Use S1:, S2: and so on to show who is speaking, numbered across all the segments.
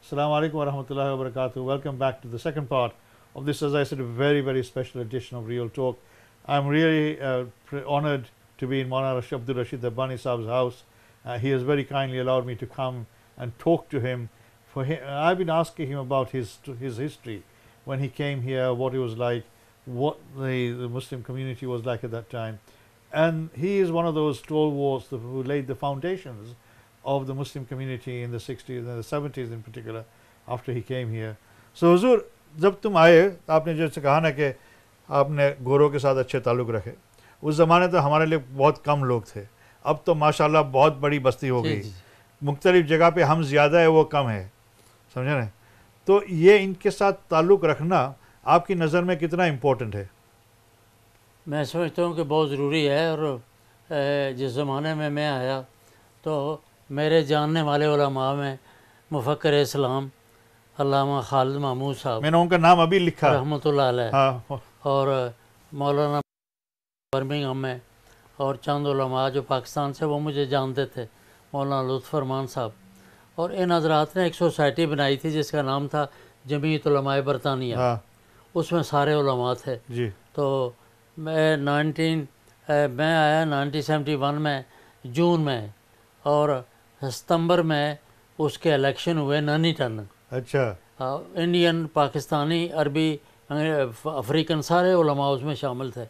S1: Assalamu alaikum wa rahmatullahi wa barakatuh. Welcome back to the second part of this, as I said, a very, very special edition of Real Talk. I'm really honored to be in Maulana Abdul Rashid Rabbani Saab's house. He has very kindly allowed me to come and talk to him. I've been asking him about his history, when he came here, what it was like, what the Muslim community was like at that time. And he is one of those stalwarts who laid the foundations of the Muslim community in the 60s and the 70s in particular, after he came here. So Huzur, جب تم آئے آپ نے جیسے کہا نا کہ آپ نے گوروں کے ساتھ اچھے تعلق رکھے. اس زمانے تو ہمارے لیے بہت کم لوگ تھے, اب تو ماشاءاللہ بہت بڑی بستی ہو گئی, مختلف جگہ پہ ہم زیادہ ہے وہ کم ہے, سمجھے نا. تو یہ ان کے ساتھ تعلق رکھنا آپ کی نظر میں کتنا امپورٹنٹ ہے؟
S2: میں سمجھتا ہوں کہ بہت ضروری ہے. اور جس زمانے میں میں آیا تو میرے جاننے والے علماء میں مفکر اسلام علامہ خالد محمود صاحب,
S1: میں نے ان کا نام ابھی لکھا
S2: رحمۃ اللہ علیہ, اور مولانا برمنگھم میں, اور چند علماء جو پاکستان سے وہ مجھے جانتے تھے, مولانا لطف فرمان صاحب. اور ان حضرات نے ایک سوسائٹی بنائی تھی جس کا نام تھا جمعیت علماء برطانیہ, اس میں سارے علماء تھے. تو میں آیا 1971 میں جون میں, اور ستمبر میں اس کے الیکشن ہوئے نانی ٹن. اچھا. انڈین, پاکستانی, عربی, افریقن سارے علماء اس میں شامل تھے.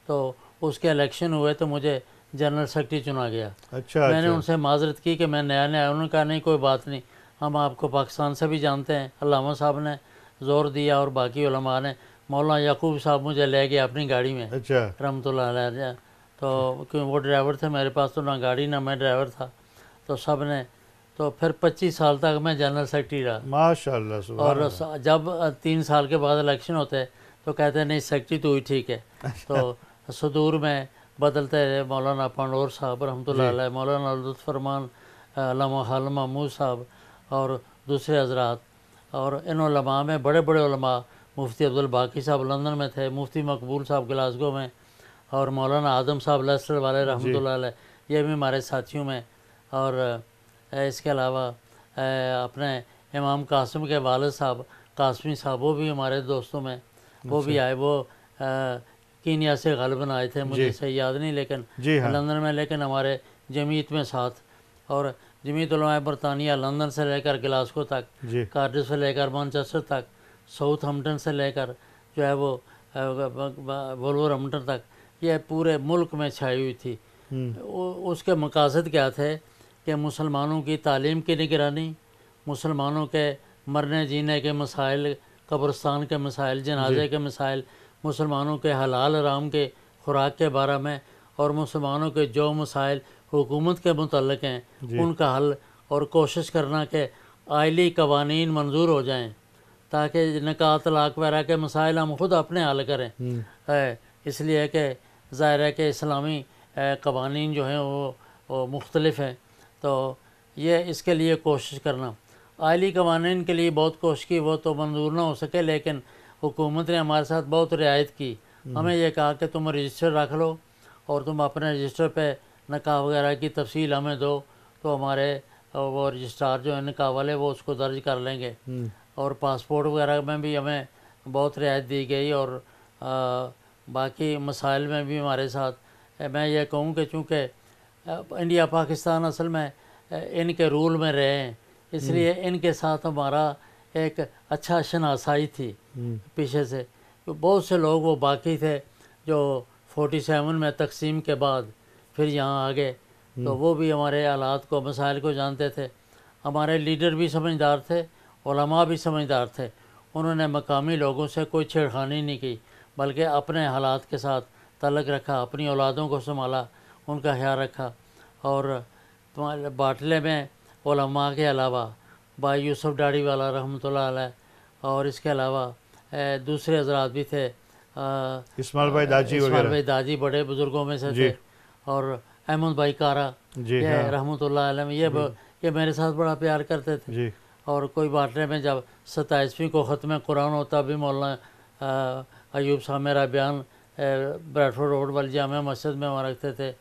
S2: تو اس کے الیکشن ہوئے تو مجھے جنرل سیکرٹری چنا گیا. میں نے ان سے معذرت کی کہ میں نیا انہوں نے کہا نہیں کوئی بات نہیں, ہم آپ کو پاکستان سے بھی جانتے ہیں. علامہ صاحب نے زور دیا اور باقی علماء نے. مولانا یعقوب صاحب مجھے لے گئے اپنی گاڑی میں رحمۃ اللہ علیہ. تو کیوں وہ ڈرائیور تھے, میرے پاس تو نہ گاڑی نہ میں ڈرائیور تھا. تو سب نے, تو پھر 25 سال تک میں جنرل سیکرٹری رہا ماشاءاللہ. اور جب 3 سال کے بعد الیکشن ہوتے تو کہتے ہیں نہیں سیکرٹری تو ہی ٹھیک ہے. تو صدور میں بدلتے رہے, مولانا پنڈور صاحب رحمۃ اللہ علیہ, مولانا لطف فرمان, علامہ خالد محمود صاحب اور دوسرے حضرات. اور ان علماء میں بڑے بڑے علماء, مفتی عبدالباقی صاحب لندن میں تھے, مفتی مقبول صاحب گلاسگو میں, اور مولانا آدم صاحب لیسٹر والے رحمۃ اللہ علیہ, یہ بھی ہمارے ساتھیوں میں. اور اس کے علاوہ اپنے امام قاسم کے والد صاحب قاسمی صاحب, وہ بھی ہمارے دوستوں میں, وہ بھی آئے. وہ کینیا سے غالباً آئے تھے, مجھے صحیح یاد نہیں, لیکن لندن میں, لیکن ہمارے جمعیت میں ساتھ. اور جمعیت علماء برطانیہ لندن سے لے کر گلاسگو تک, کارڈف سے لے کر مانچسٹر تک, ساؤتھ ہمپٹن سے لے کر جو ہے وہ وولورہمپٹن تک, یہ پورے ملک میں چھائی ہوئی تھی. اس کے مقاصد کیا تھے کہ مسلمانوں کی تعلیم کی نگرانی, مسلمانوں کے مرنے جینے کے مسائل, قبرستان کے مسائل, جنازے کے مسائل, مسلمانوں کے حلال حرام کے خوراک کے بارے میں, اور مسلمانوں کے جو مسائل حکومت کے متعلق ہیں ان کا حل, اور کوشش کرنا کہ آئلی قوانین منظور ہو جائیں تاکہ نکاح طلاق وغیرہ کے مسائل ہم خود اپنے حل کریں. اس لیے کہ ظاہر ہے کہ اسلامی قوانین جو ہیں وہ مختلف ہیں. تو یہ اس کے لیے کوشش کرنا, آئلی قوانین کے لیے بہت کوشش کی, وہ تو منظور نہ ہو سکے, لیکن حکومت نے ہمارے ساتھ بہت رعایت کی. ہمیں یہ کہا کہ تم رجسٹر رکھ لو اور تم اپنے رجسٹر پہ نکاح وغیرہ کی تفصیل ہمیں دو, تو ہمارے وہ رجسٹرار جو ہیں نکاح والے وہ اس کو درج کر لیں گے. اور پاسپورٹ وغیرہ میں بھی ہمیں بہت رعایت دی گئی, اور باقی مسائل میں بھی ہمارے ساتھ. میں یہ کہوں کہ چونکہ انڈیا پاکستان اصل میں ان کے رول میں رہے ہیں, اس لیے ان کے ساتھ ہمارا ایک اچھا شناسائی تھی پیچھے سے. بہت سے لوگ وہ باقی تھے جو 47 میں تقسیم کے بعد پھر یہاں آ گئے, تو وہ بھی ہمارے حالات کو, مسائل کو جانتے تھے. ہمارے لیڈر بھی سمجھدار تھے, علماء بھی سمجھدار تھے. انہوں نے مقامی لوگوں سے کوئی چھیڑخانی نہیں کی, بلکہ اپنے حالات کے ساتھ تعلق رکھا, اپنی اولادوں کو سنبھالا, ان کا خیال رکھا. اور باٹلے میں علماء کے علاوہ بھائی یوسف ڈاڑی والا رحمۃ اللہ علیہ, اور اس کے علاوہ دوسرے حضرات بھی تھے,
S1: اسماعیل بھائی
S2: داجی بڑے بزرگوں میں سے تھے, اور احمد بھائی کارا رحمۃ اللہ علیہ, یہ میرے ساتھ بڑا پیار کرتے تھے. اور کوئی باٹلے میں جب 27ویں کو ختم قرآن ہوتا بھی مولانا ایوب صاحب میرا بیان بریڈفورڈ روڈ والی جامع مسجد میں وہاں رکھتے تھے.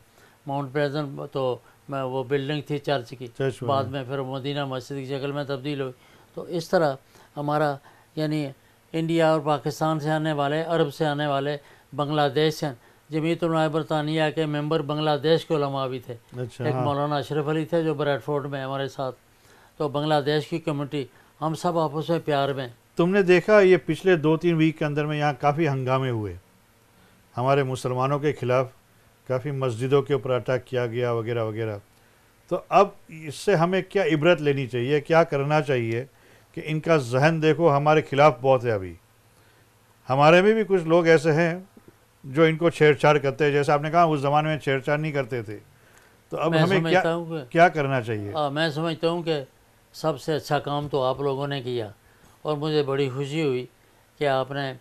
S2: ماؤنٹ پلیزنٹ تو وہ بلڈنگ تھی چرچ کی, بعد میں پھر مدینہ مسجد کی شکل میں تبدیل ہوئی. تو اس طرح ہمارا یعنی انڈیا اور پاکستان سے آنے والے، عرب سے آنے والے، بنگلہ دیش سے، جمعیت علماء برطانیہ کے ممبر بنگلہ دیش کے علماء بھی تھے.
S1: اچھا
S2: ایک
S1: ہاں
S2: مولانا اشرف علی تھے جو بریڈ فورڈ میں ہمارے ساتھ. تو بنگلہ دیش کی کمیونٹی، ہم سب آپس میں پیار میں.
S1: تم نے دیکھا یہ پچھلے 2-3 ویک کے اندر میں یہاں کافی ہنگامے ہوئے ہمارے مسلمانوں کے خلاف، کافی مسجدوں کے اوپر اٹیک کیا گیا وغیرہ وغیرہ. تو اب اس سے ہمیں کیا عبرت لینی چاہیے، کیا کرنا چاہیے کہ ان کا ذہن دیکھو ہمارے خلاف بہت ہے. ابھی ہمارے میں بھی کچھ لوگ ایسے ہیں جو ان کو چھیڑ چھاڑ کرتے ہیں، جیسے آپ نے کہا اس زمانے میں چھیڑ چھاڑ نہیں کرتے تھے. تو اب
S2: میں
S1: ہمیں
S2: سمجھتا ہوں کہ
S1: کیا کرنا چاہیے؟
S2: میں سمجھتا ہوں کہ سب سے اچھا کام تو آپ لوگوں نے کیا، اور مجھے بڑی خوشی ہوئی کہ آپ نے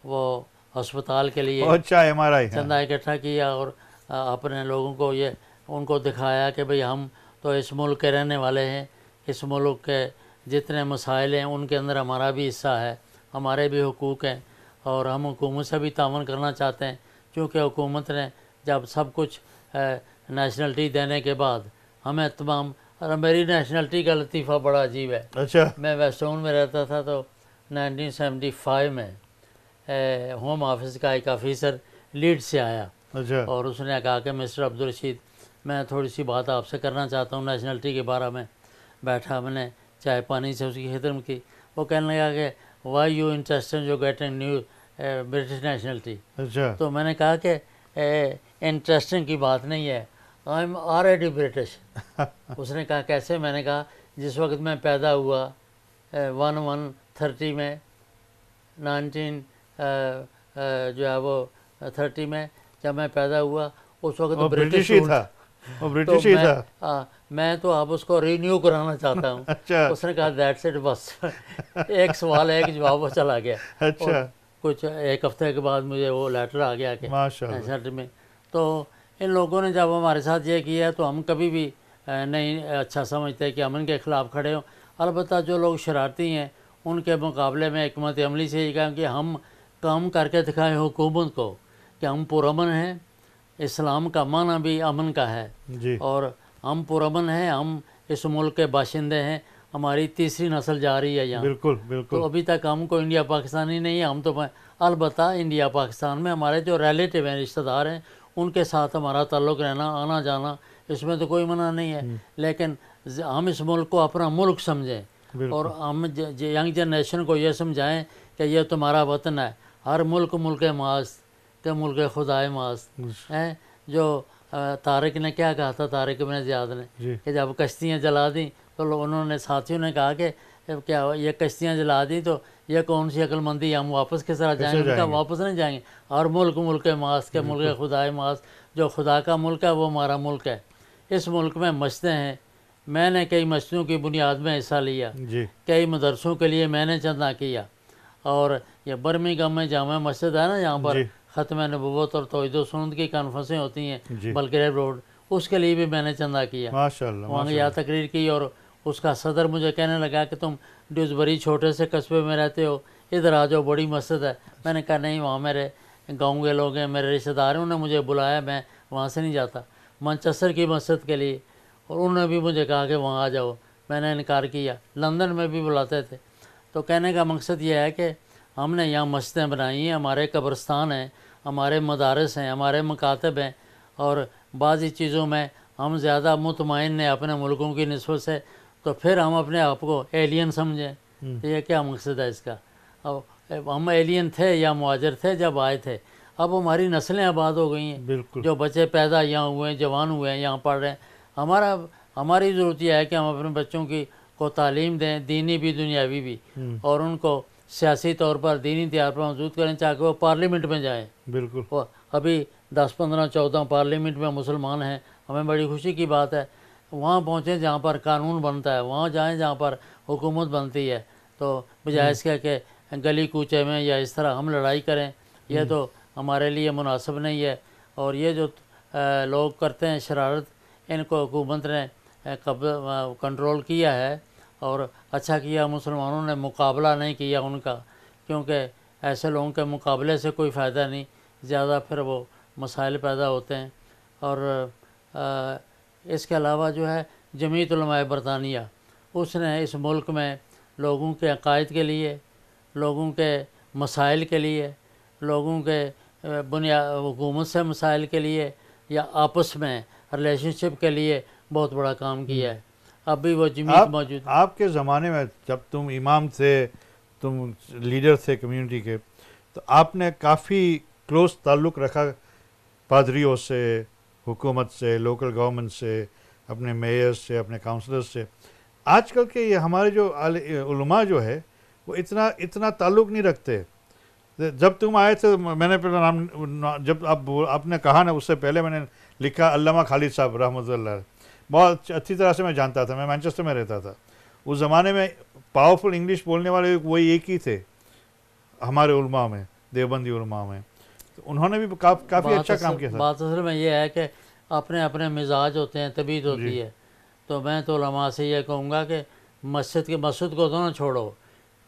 S2: وہ ہسپتال کے لیے
S1: اچھا MRI
S2: چندہ اکٹھا کیا، اور اپنے لوگوں کو یہ ان کو دکھایا کہ بھئی ہم تو اس ملک کے رہنے والے ہیں، اس ملک کے جتنے مسائل ہیں ان کے اندر ہمارا بھی حصہ ہے، ہمارے بھی حقوق ہیں، اور ہم حکومت سے بھی تعاون کرنا چاہتے ہیں. کیونکہ حکومت نے جب سب کچھ نیشنلٹی دینے کے بعد ہمیں تمام، اور میری نیشنلٹی کا لطیفہ بڑا عجیب ہے.
S1: اچھا
S2: میں ویسٹون میں رہتا تھا تو 1975 میں ہوم آفس کا ایک آفیسر لیڈ سے آیا،
S1: اچھا
S2: اور اس نے کہا کہ مسٹر عبدالرشید میں تھوڑی سی بات آپ سے کرنا چاہتا ہوں نیشنلٹی کے بارے میں. بیٹھا، میں نے چائے پانی سے اس کی خدمت کی. وہ کہنے لگا کہ وائی یو انٹرسٹڈ جو گیٹنگ نیو برٹش نیشنلٹی.
S1: اچھا
S2: تو میں نے کہا کہ انٹرسٹنگ کی بات نہیں ہے، آئی ایم آلریڈی برٹش. اس نے کہا کیسے؟ میں نے کہا جس وقت میں پیدا ہوا 1130 میں، 19 جو ہے وہ 30 میں جب میں پیدا ہوا اس وقت
S1: وہ
S2: برٹش
S1: ہی تھا، وہ برٹش ہی تھا.
S2: میں تو آپ اس کو رینیو کرانا چاہتا ہوں.
S1: اچھا
S2: اس نے کہا دیٹس اٹ، بس ایک سوال ایک جواب وہ چلا گیا.
S1: اچھا
S2: کچھ ایک ہفتے کے بعد مجھے وہ لیٹر آ گیا کہ
S1: ماشاء اللہ.
S2: نیشنلٹی میں. تو ان لوگوں نے جب ہمارے ساتھ یہ کیا تو ہم کبھی بھی نہیں اچھا سمجھتے کہ ہم ان کے خلاف کھڑے ہوں. البتہ جو لوگ شرارتی ہیں ان کے مقابلے میں حکمت عملی سے یہ کہا کہ ہم کام کر کے دکھائیں حکومت کو کہ ہم پرامن ہیں. اسلام کا معنی بھی امن کا ہے،
S1: جی
S2: اور ہم پرامن ہیں، ہم اس ملک کے باشندے ہیں، ہماری تیسری نسل جا رہی ہے یہاں.
S1: بالکل بالکل.
S2: تو ابھی تک ہم کو انڈیا پاکستانی نہیں ہے، ہم تو البتہ انڈیا پاکستان میں ہمارے جو ریلیٹیو ہیں، رشتہ دار ہیں، ان کے ساتھ ہمارا تعلق رہنا، آنا جانا، اس میں تو کوئی منع نہیں ہے. لیکن ہم اس ملک کو اپنا ملک سمجھیں، اور ہم ینگ جنریشن کو یہ سمجھائیں کہ یہ تمہارا وطن ہے. ہر ملک ملک ماست کہ ملک خدائے ماست ہے. جو طارق نے کیا کہا تھا، طارق ابن زیاد نے، کہ جب کشتیاں جلا دیں تو انہوں نے ساتھیوں نے کہا کہ کیا یہ کشتیاں جلا دیں تو یہ کون سی عقل مندی، ہم واپس کس طرح جائیں گے؟ واپس نہیں جائیں گے. اور ملک ملک ماست کے ملک خدائے ماست، جو خدا کا ملک ہے وہ ہمارا ملک ہے. اس ملک میں مسجدیں ہیں، میں نے کئی مسجدوں کی بنیاد میں حصہ لیا، کئی مدرسوں کے لیے میں نے چندہ کیا. اور یہ برمنگھم میں جامع مسجد ہے نا، یہاں پر ختم نبوت اور توحید و سنت کی کانفرنسیں ہوتی ہیں بلگریو روڈ، اس کے لیے بھی میں نے چندہ کیا.
S1: ماشاءاللہ
S2: وہاں یا تقریر کی، اور اس کا صدر مجھے کہنے لگا کہ تم ڈیوزبری چھوٹے سے قصبے میں رہتے ہو، ادھر آ جاؤ، بڑی مسجد ہے. میں نے کہا نہیں، وہاں میرے گاؤں کے لوگ ہیں، میرے رشتہ دار ہیں، انہوں نے مجھے بلایا، میں وہاں سے نہیں جاتا. مانچسٹر کی مسجد کے لیے، اور انہوں نے بھی مجھے کہا کہ وہاں آ جاؤ، میں نے انکار کیا. لندن میں بھی بلاتے تھے. تو کہنے کا مقصد یہ ہے کہ ہم نے یہاں مسجدیں بنائی ہیں، ہمارے قبرستان ہیں، ہمارے مدارس ہیں، ہمارے مکاتب ہیں، اور بعضی چیزوں میں ہم زیادہ مطمئن ہیں اپنے ملکوں کی نسبت سے، تو پھر ہم اپنے آپ کو ایلین سمجھیں. تو یہ کیا مقصد ہے اس کا؟ ہم ایلین تھے یا مہاجر تھے جب آئے تھے، اب ہماری نسلیں آباد ہو گئی ہیں، جو بچے پیدا یہاں ہوئے ہیں، جوان ہوئے ہیں، یہاں پڑھ رہے ہیں. ہماری ضرورت یہ ہے کہ ہم اپنے بچوں کو تعلیم دیں، دینی بھی دنیاوی بھی، اور ان کو سیاسی طور پر دینی طور پر موجود کریں تاکہ وہ پارلیمنٹ میں جائیں.
S1: بالکل.
S2: ابھی 10 15 14 پارلیمنٹ میں مسلمان ہیں، ہمیں بڑی خوشی کی بات ہے. وہاں پہنچیں جہاں پر قانون بنتا ہے، وہاں جائیں جہاں پر حکومت بنتی ہے. تو بجائے اس کے کہ گلی کوچے میں یا اس طرح ہم لڑائی کریں، یہ تو ہمارے لیے مناسب نہیں ہے. اور یہ جو لوگ کرتے ہیں شرارت، ان کو حکومت نے کنٹرول کیا ہے، اور اچھا کیا مسلمانوں نے مقابلہ نہیں کیا ان کا، کیونکہ ایسے لوگوں کے مقابلے سے کوئی فائدہ نہیں، زیادہ پھر وہ مسائل پیدا ہوتے ہیں. اور اس کے علاوہ جو ہے جمعیت علماء برطانیہ، اس نے اس ملک میں لوگوں کے عقائد کے لیے، لوگوں کے مسائل کے لیے، لوگوں کے حکومت سے مسائل کے لیے یا آپس میں ریلیشن شپ کے لیے بہت بڑا کام کیا ہے. اب بھی وہ جمیت موجود ہے.
S1: آپ کے زمانے میں جب تم امام تھے، تم لیڈر تھے کمیونٹی کے، تو آپ نے کافی کلوز تعلق رکھا پادریوں سے، حکومت سے، لوکل گورنمنٹ سے، اپنے میئر سے، اپنے کاؤنسلر سے. آج کل کے یہ ہمارے جو علماء جو ہے وہ اتنا تعلق نہیں رکھتے. جب تم آئے تھے، میں نے پہلے نام، جب آپ نے کہا نا، اس سے پہلے میں نے لکھا علامہ خالد صاحب رحمۃ اللہ. بہت اچھی طرح سے میں جانتا تھا، میں مینچسٹر میں رہتا تھا. اس زمانے میں پاورفل انگلش بولنے والے وہی ایک ہی تھے ہمارے علماء میں، دیوبندی علماء میں. تو انہوں نے بھی کافی اچھا کام کیا تھا.
S2: بات اصل میں یہ ہے کہ اپنے اپنے مزاج ہوتے ہیں، طبیعت ہوتی ہے. تو میں تو علماء سے یہ کہوں گا کہ مسجد کو تو نہ چھوڑو،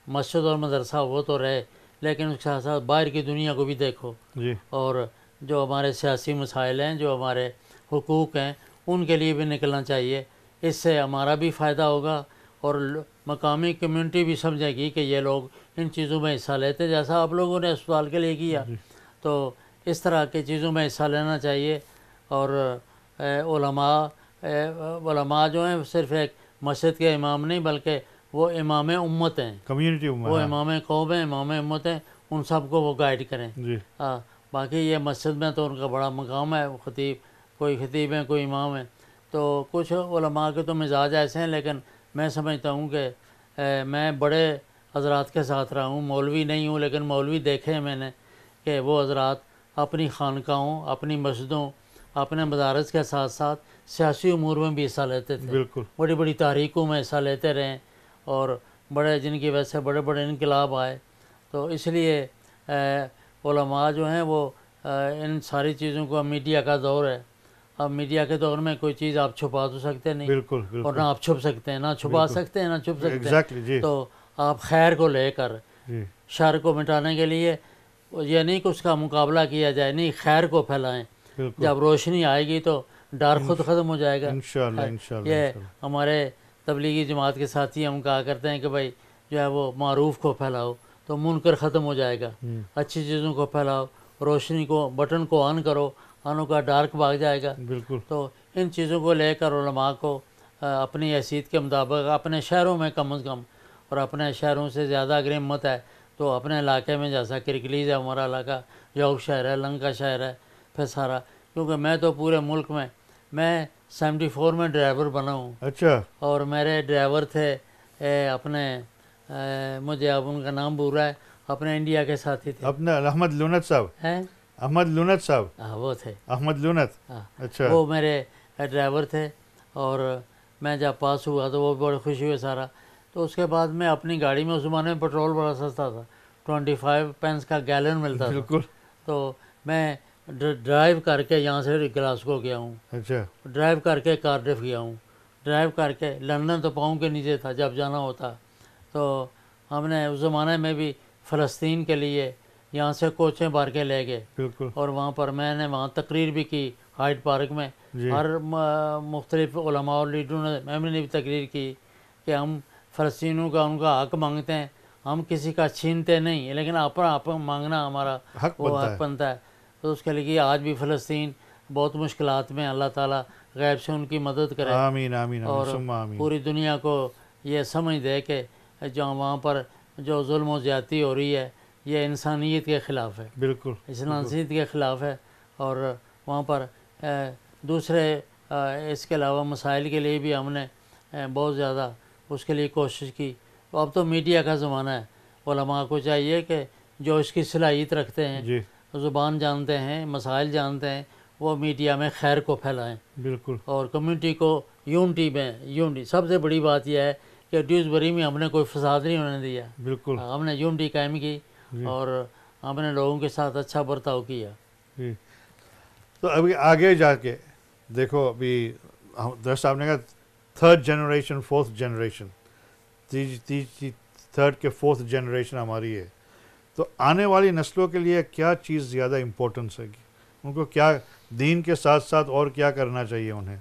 S2: مسجد اور مدرسہ وہ تو رہے، لیکن اس کے ساتھ ساتھ باہر کی دنیا کو بھی دیکھو. اور جو ہمارے سیاسی مسائل ہیں، جو ہمارے حقوق ہیں، ان کے لیے بھی نکلنا چاہیے. اس سے ہمارا بھی فائدہ ہوگا اور مقامی کمیونٹی بھی سمجھے گی کہ یہ لوگ ان چیزوں میں حصہ لیتے، جیسا آپ لوگوں نے اسپتال کے لیے کیا. تو اس طرح کی چیزوں میں حصہ لینا چاہیے. اور علماء جو ہیں صرف ایک مسجد کے امام نہیں، بلکہ وہ امام امت ہیں،
S1: کمیونٹی
S2: وہ امام قوم ہیں، امام امت ہیں. ان سب کو وہ گائیڈ کریں. باقی یہ مسجد میں تو ان کا بڑا مقام ہے، کوئی خطیب ہیں، کوئی امام ہیں. تو کچھ علماء کے تو مزاج ایسے ہیں، لیکن میں سمجھتا ہوں کہ میں بڑے حضرات کے ساتھ رہا ہوں، مولوی نہیں ہوں، لیکن مولوی دیکھے ہیں میں نے کہ وہ حضرات اپنی خانقاہوں، اپنی مسجدوں، اپنے مدارس کے ساتھ ساتھ سیاسی امور میں بھی حصہ لیتے تھے.
S1: بالکل.
S2: بڑی بڑی تحریکوں میں حصہ لیتے رہے، اور جن کی وجہ سے بڑے بڑے انقلاب آئے. تو اس لیے علماء جو ہیں وہ ان ساری چیزوں کو، میڈیا کا دور ہے، اب میڈیا کے دور میں کوئی چیز آپ چھپا تو سکتے نہیں.
S1: بالکل.
S2: اور نہ آپ چھپ سکتے ہیں، نہ چھپا سکتے ہیں، نہ چھپ سکتے ہیں. تو آپ خیر کو لے کر شر کو مٹانے کے لیے یہ نہیں کہ اس کا مقابلہ کیا جائے، نہیں، خیر کو پھیلائیں. جب روشنی آئے گی تو ڈر خود ختم ہو جائے گا. یہ ہمارے تبلیغی جماعت کے ساتھی ہم کہا کرتے ہیں کہ بھائی جو ہے وہ معروف کو پھیلاؤ تو منکر ختم ہو جائے گا. اچھی چیزوں کو پھیلاؤ، روشنی کو، بٹن کو آن کرو، آنوں کا ڈارک بھاگ جائے گا.
S1: بالکل.
S2: تو ان چیزوں کو لے کر علماء کو اپنی حیثیت کے مطابق اپنے شہروں میں کم از کم، اور اپنے شہروں سے زیادہ اگر ہمت ہے تو اپنے علاقے میں، جیسا کرکلیز ہے ہمارا علاقہ، یوک شہر ہے، لنکا شہر ہے، پھر سارا. کیونکہ میں تو پورے ملک میں 74 میں ڈرائیور بنا ہوں.
S1: اچھا.
S2: اور میرے ڈرائیور تھے اپنے، مجھے اب ان کا نام بھول رہا ہے، اپنے انڈیا کے ساتھی تھے.
S1: اپنے احمد لونت صاحب
S2: ہیں؟
S1: احمد لونت صاحب.
S2: وہ تھے
S1: احمد لونت. اچھا.
S2: وہ میرے ڈرائیور تھے. اور میں جب پاس ہوا تو وہ بڑی خوشی ہوئی سارا. تو اس کے بعد میں اپنی گاڑی میں، اس زمانے میں پیٹرول بڑا سستا تھا، 25 پینس کا گیلن ملتا تھا.
S1: بالکل.
S2: تو میں ڈرائیو کر کے یہاں سے گلاسگو گیا ہوں.
S1: اچھا.
S2: ڈرائیو کر کے کارڈف گیا ہوں. ڈرائیو کر کے لندن تو پاؤں کے نیچے تھا جب جانا ہوتا. تو ہم نے اس زمانے میں بھی فلسطین کے لیے یہاں سے کوچیں بھر کے لے گئے.
S1: بالکل.
S2: اور وہاں پر میں نے وہاں تقریر بھی کی ہائیڈ پارک میں. ہر مختلف علماء اور لیڈروں نے، میں نے بھی تقریر کی کہ ہم فلسطینیوں کا، ان کا حق مانگتے ہیں. ہم کسی کا چھینتے نہیں، لیکن اپنا حق مانگنا ہمارا وہ حق بنتا ہے. تو اس کے لیے آج بھی فلسطین بہت مشکلات میں، اللہ تعالیٰ غیب سے ان کی مدد کرے.
S1: آمین آمین.
S2: اور پوری دنیا کو یہ سمجھ دے کہ جو وہاں پر جو ظلم و زیادتی ہو رہی ہے یہ انسانیت کے خلاف ہے.
S1: بالکل.
S2: انسانیت کے خلاف ہے. اور وہاں پر دوسرے اس کے علاوہ مسائل کے لیے بھی ہم نے بہت زیادہ اس کے لیے کوشش کی. اب تو میڈیا کا زمانہ ہے. علماء کو چاہیے کہ جو اس کی صلاحیت رکھتے ہیں، زبان جانتے ہیں، مسائل جانتے ہیں، وہ میڈیا میں خیر کو پھیلائیں.
S1: بالکل.
S2: اور کمیونٹی کو یونٹی سب سے بڑی بات یہ ہے کہ ڈیوزبری میں ہم نے کوئی فساد نہیں ہونے دیا.
S1: بالکل.
S2: ہم نے یونٹی قائم کی اور ہم نے لوگوں کے ساتھ اچھا برتاؤ کیا.
S1: تو ابھی آگے جا کے دیکھو، ابھی درست صاحب نے کہا 3rd generation 4th generation, third کے 4th جنریشن ہماری ہے. تو آنے والی نسلوں کے لیے کیا چیز زیادہ امپورٹنس ہے؟ ان کو کیا دین کے ساتھ ساتھ اور کیا کرنا چاہیے انہیں؟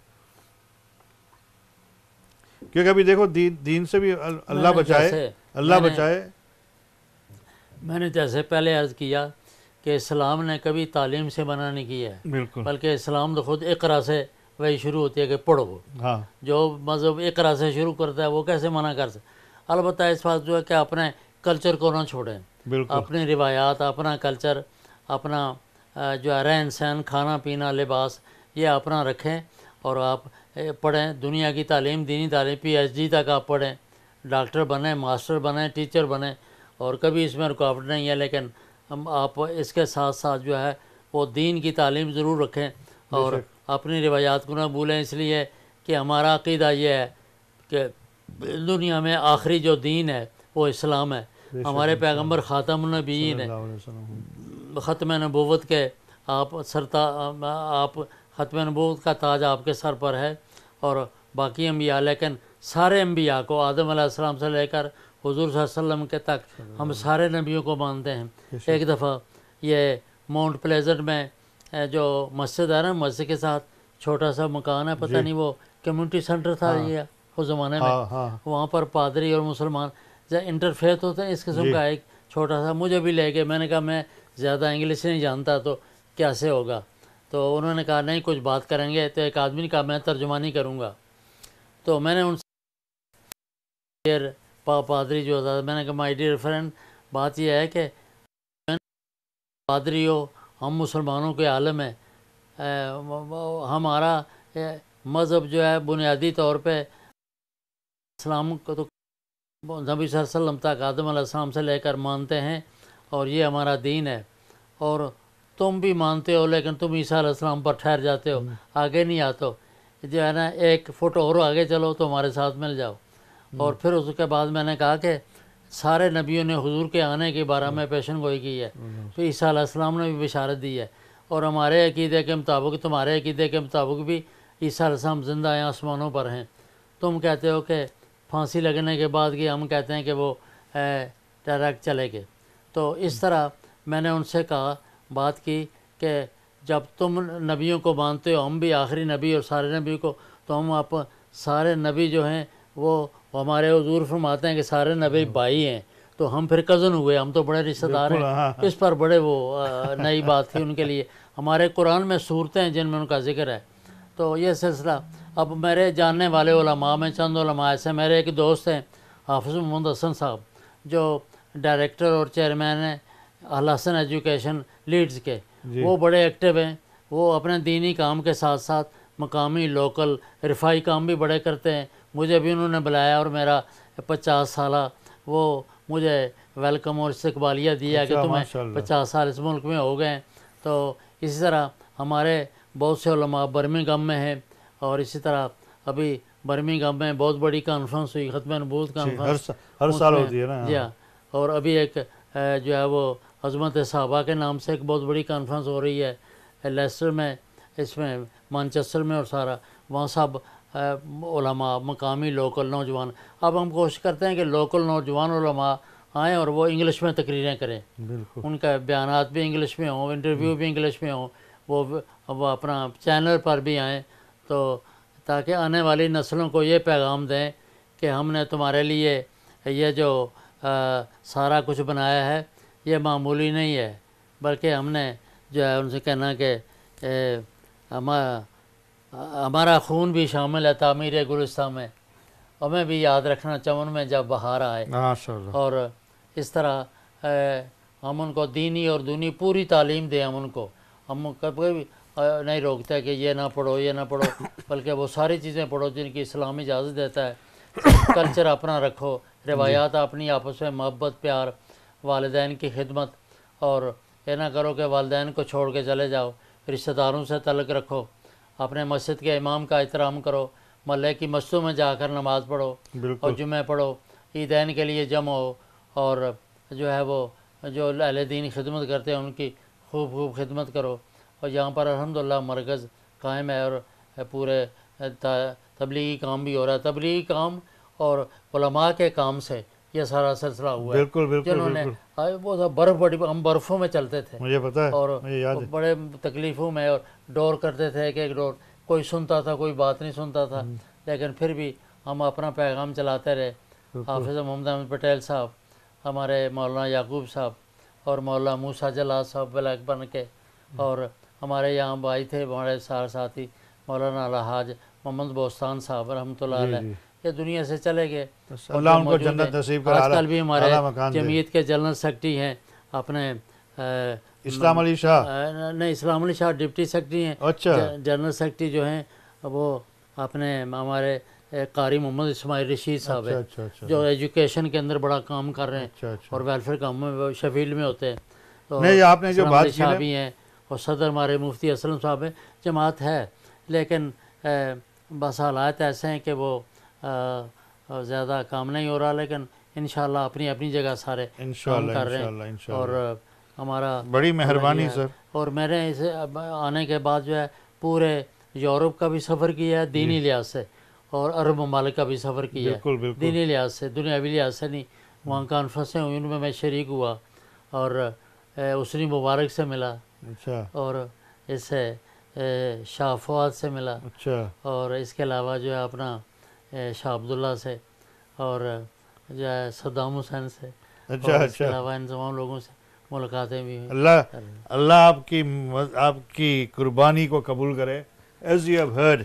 S1: کیونکہ ابھی دیکھو دین سے بھی اللہ بچائے، اللہ بچائے.
S2: میں نے جیسے پہلے عرض کیا کہ اسلام نے کبھی تعلیم سے منع نہیں کیا ہے،
S1: بالکل،
S2: بلکہ اسلام تو خود اقرا سے وہی شروع ہوتی ہے کہ پڑھو.
S1: ہاں
S2: جو مذہب اقرا سے شروع کرتا ہے وہ کیسے منع کر سکتا؟ البتہ اس بات جو ہے کہ اپنے کلچر کو نہ چھوڑیں،
S1: بالکل،
S2: اپنی روایات، اپنا کلچر، اپنا جو ہے رہن سہن، کھانا پینا، لباس، یہ اپنا رکھیں اور آپ پڑھیں. دنیا کی تعلیم، دینی تعلیم، PhD تک آپ پڑھیں، ڈاکٹر بنیں، ماسٹر بنیں، ٹیچر بنیں، اور کبھی اس میں رکاوٹ نہیں ہے. لیکن آپ اس کے ساتھ ساتھ جو ہے وہ دین کی تعلیم ضرور رکھیں اور اپنی روایات کو نہ بھولیں، اس لیے کہ ہمارا عقیدہ یہ ہے کہ دنیا میں آخری جو دین ہے وہ اسلام ہے. ہمارے پیغمبر خاتم النبیین ہے، ختم نبوت کے آپ آپ ختم نبوت کا تاج آپ کے سر پر ہے اور باقی انبیاء. لیکن سارے انبیاء کو، آدم علیہ السلام سے لے کر حضور صلی اللہ علیہ وسلم کے تک، ہم سارے نبیوں کو مانتے ہیں. ایک دفعہ یہ ماؤنٹ پلیزنٹ میں جو مسجد ہے نا، مسجد کے ساتھ چھوٹا سا مکان ہے، پتہ نہیں وہ کمیونٹی سینٹر تھا یہ اس زمانے میں، وہاں پر پادری اور مسلمان انٹرفیت ہوتے ہیں اس قسم کا ایک چھوٹا سا. مجھے بھی لے کے، میں نے کہا میں زیادہ انگلش نہیں جانتا تو کیسے ہوگا، تو انہوں نے کہا نہیں کچھ بات کریں گے. تو ایک آدمی نے کہا میں ترجمانی کروں گا. تو میں نے ان سے پادری جو تھا، میں نے کہا مائی ڈیئر فرینڈ، بات یہ ہے کہ پادری ہو، ہم مسلمانوں کے عالم ہیں، ہمارا مذہب جو ہے بنیادی طور پہ اسلام کو تو نبی صلی اللہ علیہ وسلم تک، آدم علیہ السلام سے لے کر مانتے ہیں اور یہ ہمارا دین ہے، اور تم بھی مانتے ہو لیکن تم عیسیٰ علیہ السلام پر ٹھہر جاتے ہو، آگے نہیں آتے ہو. جو ہے نا ایک فٹ اور آگے چلو تو ہمارے ساتھ مل جاؤ. اور پھر اس کے بعد میں نے کہا کہ سارے نبیوں نے حضور کے آنے کے بارے میں پیشن گوئی کی ہے، تو عیسیٰ علیہ السلام نے بھی بشارت دی ہے، اور ہمارے عقیدے کے مطابق، تمہارے عقیدے کے مطابق بھی عیسیٰ علیہ السلام زندہ ہیں، آسمانوں پر ہیں. تم کہتے ہو کہ پھانسی لگنے کے بعد کہ ہم کہتے ہیں کہ وہ ڈائریکٹ چلے گئے. تو اس طرح میں نے ان سے کہا، بات کی کہ جب تم نبیوں کو مانتے ہو، ہم بھی آخری نبی اور سارے نبی کو، تو ہم آپ سارے نبی جو ہیں وہ ہمارے حضور فرماتے ہیں کہ سارے نبی بھائی ہیں، تو ہم پھر کزن ہوئے، ہم تو بڑے رشتہ دار ہیں. اس پر بڑے وہ نئی بات تھی ان کے لیے. ہمارے قرآن میں صورتیں ہیں جن میں ان کا ذکر ہے. تو یہ سلسلہ اب میرے جاننے والے علماء میں چند علماء ایسے، میرے ایک دوست ہیں حافظ محمد حسن صاحب، جو ڈائریکٹر اور چیئرمین ہیں الحسن ایجوکیشن لیڈز کے. وہ بڑے ایکٹیو ہیں، وہ اپنے دینی کام کے ساتھ ساتھ مقامی لوکل رفائی کام بھی بڑے کرتے ہیں. مجھے بھی انہوں نے بلایا اور میرا 50 سالہ وہ مجھے ویلکم اور استقبالیہ دیا کہ تمہیں 50 سال اس ملک میں ہو گئے ہیں. تو اسی طرح ہمارے بہت سے علماء برمنگھم میں ہیں، اور اسی طرح ابھی برمنگھم میں بہت بڑی کانفرنس ہوئی، ختم نبوت کانفرنس
S1: ہر سال ہوتی ہے نا.
S2: جی ہاں، اور ابھی ایک جو ہے وہ عظمت صحابہ کے نام سے ایک بہت بڑی کانفرنس ہو رہی ہے لیسٹر میں، اس میں مانچسٹر میں، اور سارا وہاں سب علماء مقامی لوکل نوجوان. اب ہم کوشش کرتے ہیں کہ لوکل نوجوان علماء آئیں اور وہ انگلش میں تقریریں کریں، ان کا بیانات بھی انگلش میں ہوں، انٹرویو بھی انگلش میں ہوں، وہ اپنا چینل پر بھی آئیں، تو تاکہ آنے والی نسلوں کو یہ پیغام دیں کہ ہم نے تمہارے لیے یہ جو سارا کچھ بنایا ہے یہ معمولی نہیں ہے، بلکہ ہم نے جو ہے ان سے کہنا کہ ہمارا خون بھی شامل ہے تعمیر گلستان میں، ہمیں بھی یاد رکھنا چمن میں جب بہار آئے. اور اس طرح ہم ان کو دینی اور دنیا پوری تعلیم دیں. ہم کبھی بھی نہیں روکتے کہ یہ نہ پڑھو یہ نہ پڑھو، بلکہ وہ ساری چیزیں پڑھو جن کی اسلام اجازت دیتا ہے. کلچر اپنا رکھو، روایات اپنی، آپس میں محبت پیار، والدین کی خدمت، اور یہ نہ کرو کہ والدین کو چھوڑ کے چلے جاؤ. رشتہ داروں سے تعلق رکھو، اپنے مسجد کے امام کا احترام کرو، محلے کی مسجدوں میں جا کر نماز پڑھو اور جمعہ پڑھو، عیدین کے لیے جمع ہو، اور جو ہے وہ جو اہل دین خدمت کرتے ہیں ان کی خوب خدمت کرو. اور یہاں پر الحمدللہ مرکز قائم ہے اور پورے تبلیغی کام بھی ہو رہا ہے. تبلیغی کام اور علماء کے کام سے یہ سارا سلسلہ ہوا ہے.
S1: بالکل
S2: جنہوں نے وہ برف بڑی، ہم برفوں میں چلتے تھے،
S1: مجھے پتا ہے،
S2: اور
S1: مجھے یاد ہے،
S2: بڑے تکلیفوں میں، اور ڈور کرتے تھے، ایک ڈور، کوئی سنتا تھا کوئی بات نہیں سنتا تھا، لیکن پھر بھی ہم اپنا پیغام چلاتے رہے. حافظ محمد احمد پٹیل صاحب, ہمارے مولانا یعقوب صاحب اور مولانا موسیٰ جلال صاحب بلیک بن کے, اور ہمارے یہاں بھائی تھے ہمارے ساتھی مولانا الحاج محمد بوستان صاحب رحمۃ اللہ علیہ, یہ دنیا سے چلے گئے.
S1: اللہ ان کو جنت نصیب کرے.
S2: آج کل بھی ہمارے جمعیت کے جنرل سیکرٹری ہیں اپنے
S1: اسلام علی شاہ,
S2: نہیں اسلام علی شاہ ڈپٹی سیکرٹری ہیں. جنرل سیکرٹری جو ہیں وہ اپنے ہمارے قاری محمد اسماعیل رشید صاحب ہیں, جو ایجوکیشن کے اندر بڑا کام کر رہے ہیں اور ویلفیئر کاموں میں شفیل میں ہوتے ہیں.
S1: نہیں آپ نے جو بات کی
S2: شاہ بھی ہیں, اور صدر ہمارے مفتی اسلم صاحب ہیں. جماعت ہے لیکن بس حالات ایسے ہیں کہ وہ زیادہ کام نہیں ہو رہا, لیکن انشاءاللہ اپنی اپنی جگہ سارے کام کر رہے ہیں. اور ہمارا
S1: بڑی مہربانی سر.
S2: اور میں نے اسے آنے کے بعد جو ہے پورے یورپ کا بھی سفر کیا ہے دینی لحاظ سے, اور عرب ممالک کا بھی سفر کیا ہے دینی لحاظ سے, دنیاوی لحاظ سے نہیں. وہاں کانفرنسیں ہوئی, ان میں شریک ہوا اور حسنی مبارک سے ملا, اور اس سے شاہ فواد سے ملا, اور اس کے علاوہ جو ہے اپنا شاہ عبداللہ سے, اور جو ہے صدام حسین سے, اور اس کے علاوہ ان تمام لوگوں سے ملاقاتیں بھی ہوئی.
S1: اللہ آپ کی قربانی کو قبول کرے. As you have heard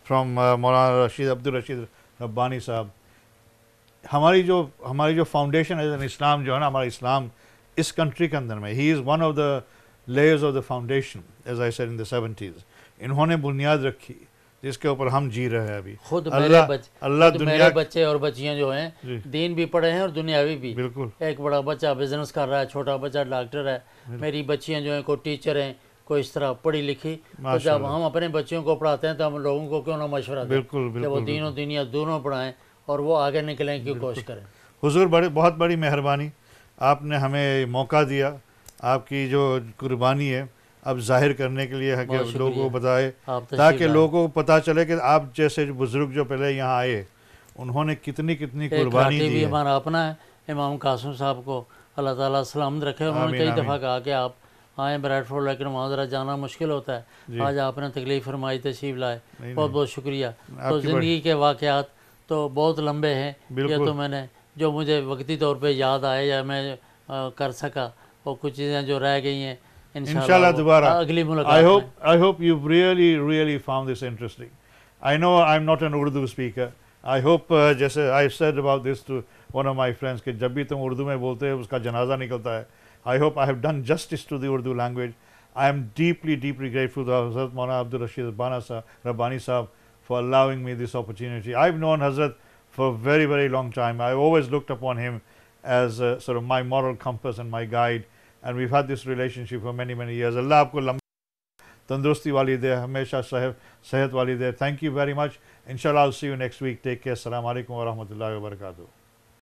S1: from مولانا رشید عبدالرشید ربانی صاحب, ہماری جو فاؤنڈیشن ہے اسلام جو ہے نا, ہمارا اسلام اس کنٹری کے اندر میں, he is one of the layers of the foundation as I said in the 70s. انہوں نے بنیاد رکھی جس کے اوپر ہم جی رہے ہیں ابھی.
S2: خود میرے بچے اور بچیاں جو ہیں دین بھی پڑھے ہیں اور دنیاوی بھی.
S1: بالکل.
S2: ایک بڑا بچہ بزنس کر رہا ہے, چھوٹا بچہ ڈاکٹر ہے. میری بچیاں جو ہیں کوئی ٹیچر ہیں, کوئی اس طرح پڑھی لکھی. تو جب ہم اپنے بچوں کو پڑھاتے ہیں تو ہم لوگوں کو کیوں نہ مشورہ دیں کہ وہ دین و دنیا دونوں پڑھائیں اور وہ آگے نکلیں کی کوشش کریں.
S1: حضور بہت بڑی مہربانی, آپ نے ہمیں موقع دیا. آپ کی جو قربانی ہے اب ظاہر کرنے کے لیے ہے کہ لوگوں کو بتائے, تاکہ لوگوں کو پتہ چلے کہ آپ جیسے بزرگ جو پہلے یہاں آئے انہوں نے کتنی قربانی دی ہے.
S2: ہمارا اپنا ہے امام قاسم صاحب کو اللہ تعالیٰ سلامت رکھے. انہوں نے کئی دفعہ کہا کہ آپ آئیں بریڈ فورڈ, لیکن وہاں ذرا جانا مشکل ہوتا ہے. آج آپ نے تکلیف فرمائی, تشریف لائے, بہت بہت شکریہ. تو زندگی کے واقعات تو بہت لمبے ہیں, یہ تو میں نے جو مجھے وقتی طور پہ یاد آئے یا میں کر سکا, اور کچھ چیزیں جو رہ گئی ہیں
S1: انشاءاللہ دوبارہ
S2: اگلی ملاقات.
S1: I hope you've really found this interesting. I know I'm not an Urdu speaker. I hope جیسے I said about this to one of my friends کہ جب بھی تم اردو میں بولتے ہیں اس کا جنازہ نکلتا ہے. I hope I have done justice to the Urdu language. I am deeply grateful to Hazrat Maulana Abdul Rashid Rabbani Sahab for allowing me this opportunity. I've known Hazrat for a very long time. I've always looked upon him as sort of my moral compass and my guide, and we've had this relationship for many years. Allah آپ کو تندرستی والی دے, ہمیشہ صحت والی دے. Thank you very much. Inshallah I'll see you next week. Take care. Assalamu alaikum wa rahmatullahi wa barakatuh.